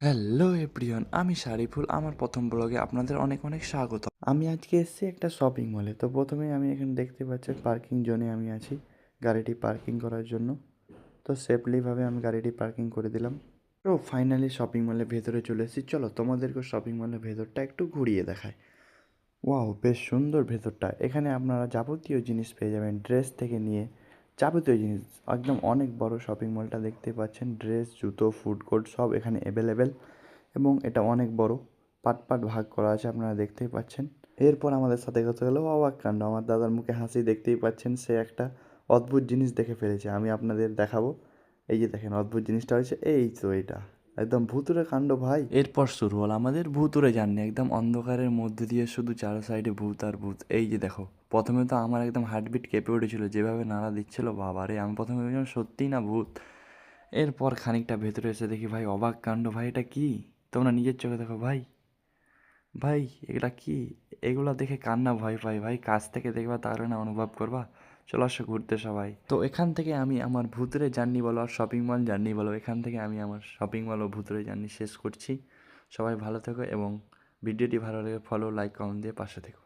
Hello everyone, আমি শারিফুল। আমার প্রথম ব্লগে আপনাদের অনেক অনেক স্বাগত। আমি আজকে এসেছি একটা শপিং মলে। তো প্রথমেই আমি এখানে দেখতে পাচ্ছি পার্কিং জোনে আমি আছি গাড়িটি পার্কিং করার জন্য। তো সেফলিভাবে আমি গাড়িটি পার্কিং করে দিলাম। তো ফাইনালি শপিং মলের ভেতরে চলে এসেছি। চলো তোমাদেরকে শপিং মলের ভেতরটা একটু ঘুরিয়ে দেখায়। ওয়াও, বেশ সুন্দর ভেতরটা। এখানে আপনারা যাবতীয় জিনিস পেয়ে যাবেন, ড্রেস থেকে নিয়ে যাবতীয় জিনিস। একদম অনেক বড় শপিং মলটা দেখতে পাচ্ছেন। ড্রেস, জুতো, ফুড কোর্ট সব এখানে অ্যাভেলেবেল এবং এটা অনেক বড়। পার্ট পার্ট ভাগ করা আছে, আপনারা দেখতেই পাচ্ছেন। এরপর আমাদের সাথে কথা হলো অবাক কাণ্ড। আমার দাদার মুখে হাসি দেখতেই পাচ্ছেন। সে একটা অদ্ভুত জিনিস দেখে ফেলেছে। আমি আপনাদের দেখাবো। এই যে দেখেন, অদ্ভুত জিনিসটা হয়েছে এই তো, এটা একদম ভুতুরে কাণ্ড ভাই। এরপর শুরু হলো আমাদের ভুতুরে জার্নি। একদম অন্ধকারের মধ্যে দিয়ে শুধু চারো সাইডে ভূত আর ভূত। এই যে দেখো, প্রথমে তো আমার একদম হার্টবিট কেঁপে উঠেছিল, যেভাবে নাড়া দিচ্ছিল বাবা রে। আমি প্রথমে ভেবেছিলাম সত্যিই না ভূত। এরপর খানিকটা ভেতরে এসে দেখি ভাই অবাক কাণ্ড। ভাই এটা কি? তোমরা নিজের চোখে দেখো ভাই। ভাই এটা কি? এগুলো দেখে কান্না ভয় পাই ভাই। কাছ থেকে দেখবা তাহলে না অনুভব করবা। চলো আসো ঘুরতে সবাই। তো এখান থেকে আমি আমার ভুতুরে জার্নি বলো আর শপিং মল জার্নি বলো, এখান থেকে আমি আমার শপিং মল ও ভুতুরে জার্নি শেষ করছি। সবাই ভালো থেকো এবং ভিডিওটি ভালো লাগে ফলো, লাইক, কমেন্ট দিয়ে পাশে থেকো।